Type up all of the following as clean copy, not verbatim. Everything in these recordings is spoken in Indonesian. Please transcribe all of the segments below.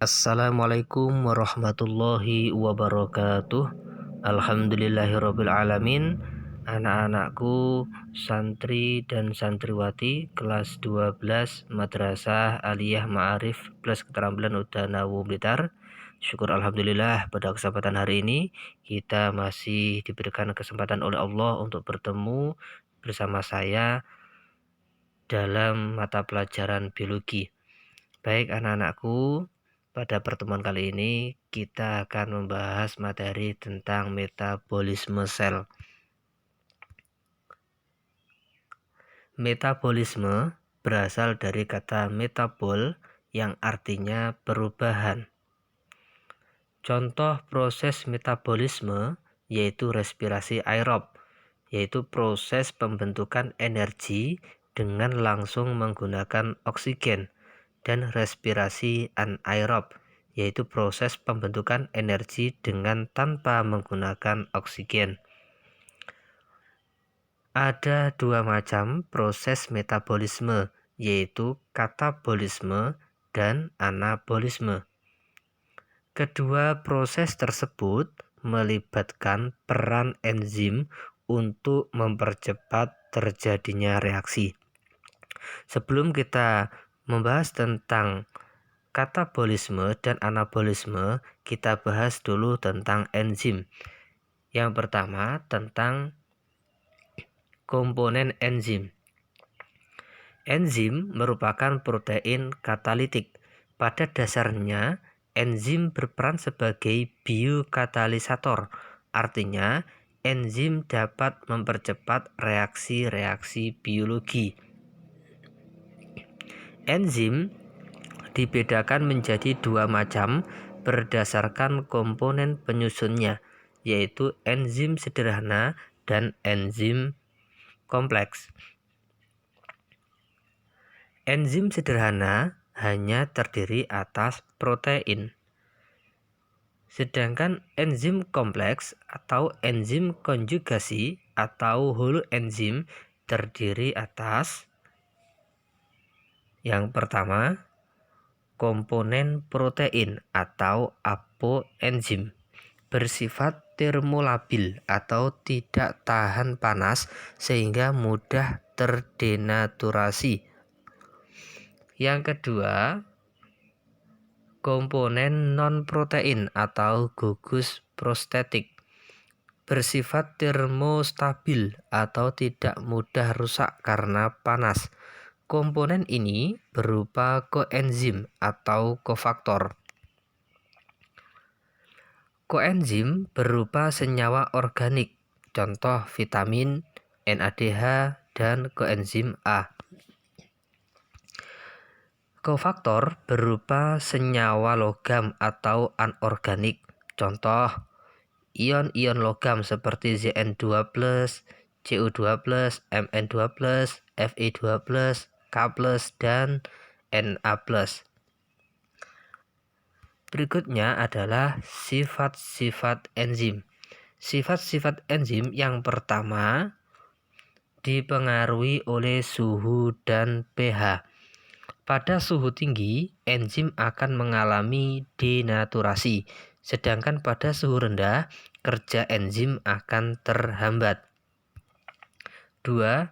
Assalamualaikum warahmatullahi wabarakatuh. Alhamdulillahirabbil alamin. Anak-anakku, santri dan santriwati kelas 12 Madrasah Aliyah Ma'arif Plus Keterampilan Udana Blitar. Syukur alhamdulillah pada kesempatan hari ini kita masih diberikan kesempatan oleh Allah untuk bertemu bersama saya dalam mata pelajaran biologi. Baik anak-anakku, pada pertemuan kali ini kita akan membahas materi tentang metabolisme sel. Metabolisme berasal dari kata metabol yang artinya perubahan. Contoh proses metabolisme yaitu respirasi aerob, yaitu proses pembentukan energi dengan langsung menggunakan oksigen, dan respirasi anaerob, yaitu proses pembentukan energi dengan tanpa menggunakan oksigen. Ada dua macam proses metabolisme, yaitu katabolisme dan anabolisme. Kedua proses tersebut melibatkan peran enzim untuk mempercepat terjadinya reaksi. Sebelum kita membahas tentang katabolisme dan anabolisme, kita bahas dulu tentang enzim. Yang pertama tentang komponen enzim. Enzim merupakan protein katalitik. Pada dasarnya, enzim berperan sebagai biokatalisator. Artinya, enzim dapat mempercepat reaksi-reaksi biologi. Enzim dibedakan menjadi dua macam berdasarkan komponen penyusunnya, yaitu enzim sederhana dan enzim kompleks. Enzim sederhana hanya terdiri atas protein, sedangkan enzim kompleks atau enzim konjugasi atau whole enzim terdiri atas yang pertama, komponen protein atau apoenzim bersifat termolabil atau tidak tahan panas sehingga mudah terdenaturasi. Yang kedua, komponen non-protein atau gugus prostetik bersifat termostabil atau tidak mudah rusak karena panas. Komponen ini berupa koenzim atau kofaktor. Koenzim berupa senyawa organik, contoh vitamin, NADH, dan koenzim A. Kofaktor berupa senyawa logam atau anorganik, contoh ion-ion logam seperti Zn2+, Cu2+, Mn2+, Fe2+, K+, dan Na+. Berikutnya adalah sifat-sifat enzim. Sifat-sifat enzim yang pertama dipengaruhi oleh suhu dan pH. Pada suhu tinggi, enzim akan mengalami denaturasi, sedangkan pada suhu rendah, kerja enzim akan terhambat. 2.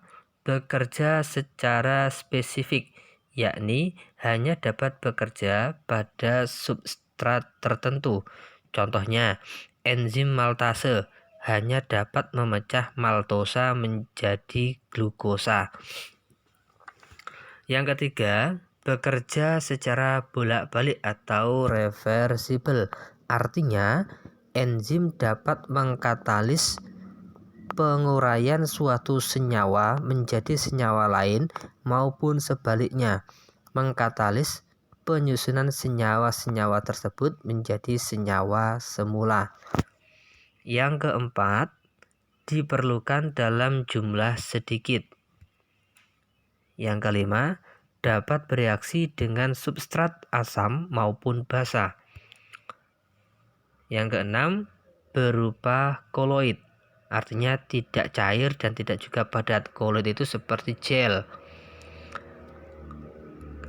Bekerja secara spesifik, yakni hanya dapat bekerja pada substrat tertentu. Contohnya, enzim maltase hanya dapat memecah maltosa menjadi glukosa. Yang ketiga, bekerja secara bolak-balik atau reversibel. Artinya, enzim dapat mengkatalis penguraian suatu senyawa menjadi senyawa lain maupun sebaliknya, mengkatalis penyusunan senyawa-senyawa tersebut menjadi senyawa semula. Yang keempat, diperlukan dalam jumlah sedikit. Yang kelima, dapat bereaksi dengan substrat asam maupun basa. Yang keenam, berupa koloid. Artinya tidak cair dan tidak juga padat. Koloid itu seperti gel.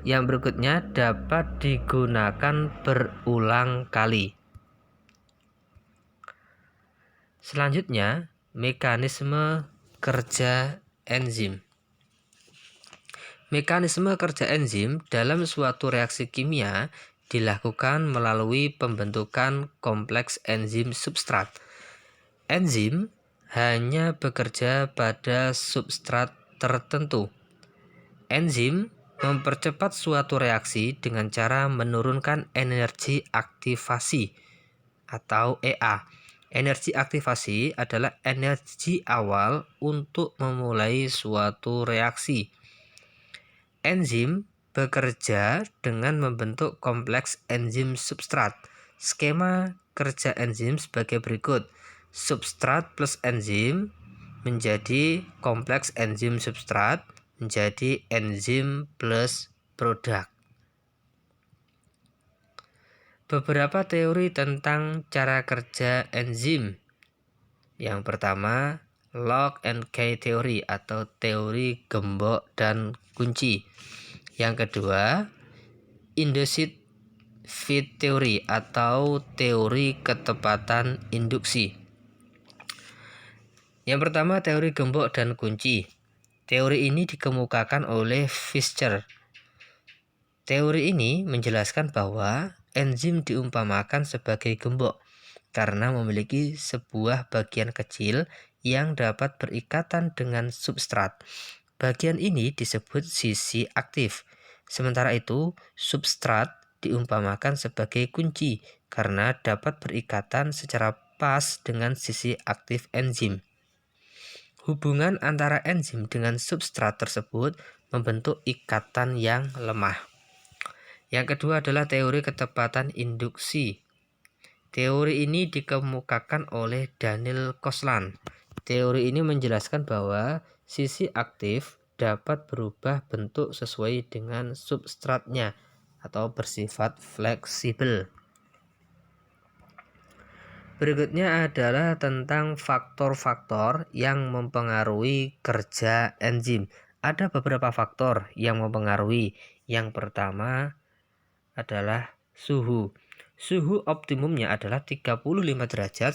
yang berikutnya dapat digunakan berulang kali. Selanjutnya, mekanisme kerja enzim. Mekanisme kerja enzim dalam suatu reaksi kimia dilakukan melalui pembentukan kompleks enzim substrat. Enzim hanya bekerja pada substrat tertentu. Enzim mempercepat suatu reaksi dengan cara menurunkan energi aktivasi atau EA. Energi aktivasi adalah energi awal untuk memulai suatu reaksi. Enzim bekerja dengan membentuk kompleks enzim substrat. Skema kerja enzim sebagai berikut. Substrat plus enzim menjadi kompleks enzim substrat menjadi enzim plus produk. Beberapa teori tentang cara kerja enzim. Yang pertama, lock and key teori atau teori gembok dan kunci. Yang kedua, induced feed teori atau teori ketepatan induksi. Yang pertama, teori gembok dan kunci. Teori ini dikemukakan oleh Fischer. Teori ini menjelaskan bahwa enzim diumpamakan sebagai gembok karena memiliki sebuah bagian kecil yang dapat berikatan dengan substrat. Bagian ini disebut sisi aktif. Sementara itu, substrat diumpamakan sebagai kunci karena dapat berikatan secara pas dengan sisi aktif enzim. Hubungan antara enzim dengan substrat tersebut membentuk ikatan yang lemah. Yang kedua adalah teori ketepatan induksi. Teori ini dikemukakan oleh Daniel Koslan. Teori ini menjelaskan bahwa sisi aktif dapat berubah bentuk sesuai dengan substratnya atau bersifat fleksibel. Berikutnya adalah tentang faktor-faktor yang mempengaruhi kerja enzim. Ada beberapa faktor yang mempengaruhi. Yang pertama adalah suhu. Suhu optimumnya adalah 35 derajat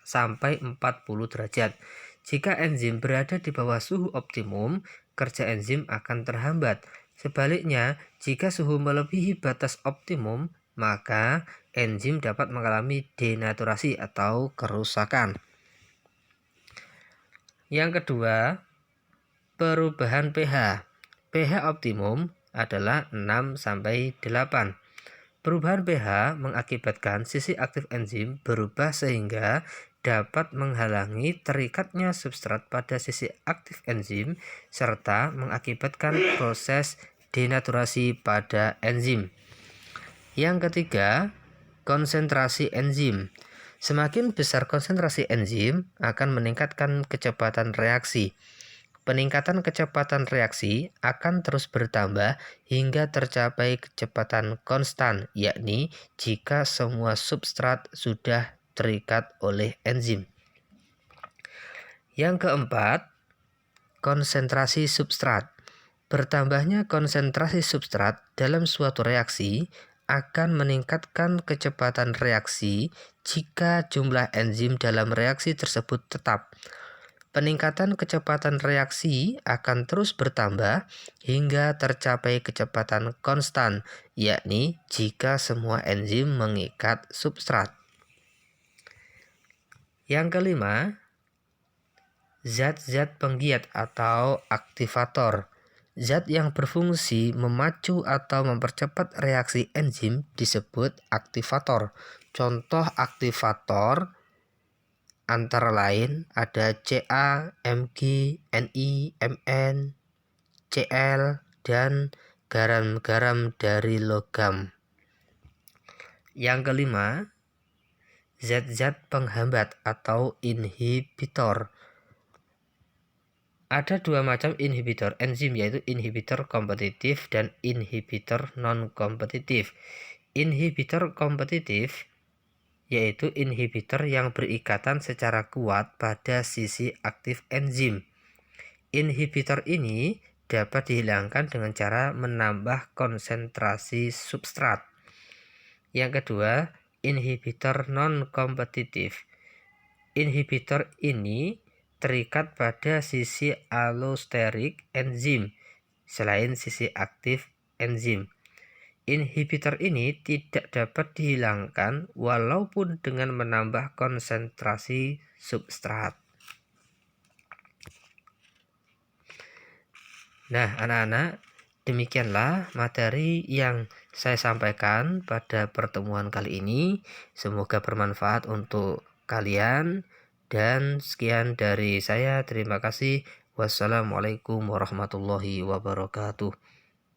sampai 40 derajat. Jika enzim berada di bawah suhu optimum, kerja enzim akan terhambat. Sebaliknya, jika suhu melebihi batas optimum, maka enzim dapat mengalami denaturasi atau kerusakan. Yang kedua, perubahan pH. pH optimum adalah 6 sampai 8. Perubahan pH mengakibatkan sisi aktif enzim berubah sehingga dapat menghalangi terikatnya substrat pada sisi aktif enzim serta mengakibatkan proses denaturasi pada enzim. Yang ketiga, konsentrasi enzim. Semakin besar konsentrasi enzim akan meningkatkan kecepatan reaksi. Peningkatan kecepatan reaksi akan terus bertambah hingga tercapai kecepatan konstan, yakni jika semua substrat sudah terikat oleh enzim. Yang keempat, konsentrasi substrat. Bertambahnya konsentrasi substrat dalam suatu reaksi akan meningkatkan kecepatan reaksi jika jumlah enzim dalam reaksi tersebut tetap. Peningkatan kecepatan reaksi akan terus bertambah hingga tercapai kecepatan konstan, yakni jika semua enzim mengikat substrat. Yang kelima, zat-zat penggiat atau aktivator. Zat yang berfungsi memacu atau mempercepat reaksi enzim disebut aktivator. Contoh aktivator antara lain ada Ca, Mg, Ni, Mn, Cl, dan garam-garam dari logam. Yang kelima, zat-zat penghambat atau inhibitor. Ada dua macam inhibitor enzim, yaitu inhibitor kompetitif dan inhibitor non-kompetitif. Inhibitor kompetitif yaitu inhibitor yang berikatan secara kuat pada sisi aktif enzim. Inhibitor ini dapat dihilangkan dengan cara menambah konsentrasi substrat. Yang kedua, inhibitor non-kompetitif. Inhibitor ini terikat pada sisi allosterik enzim selain sisi aktif enzim. Inhibitor ini tidak dapat dihilangkan walaupun dengan menambah konsentrasi substrat. Nah, anak-anak, demikianlah materi yang saya sampaikan pada pertemuan kali ini. Semoga bermanfaat untuk kalian. Dan sekian dari saya. Terima kasih. Wassalamualaikum warahmatullahi wabarakatuh.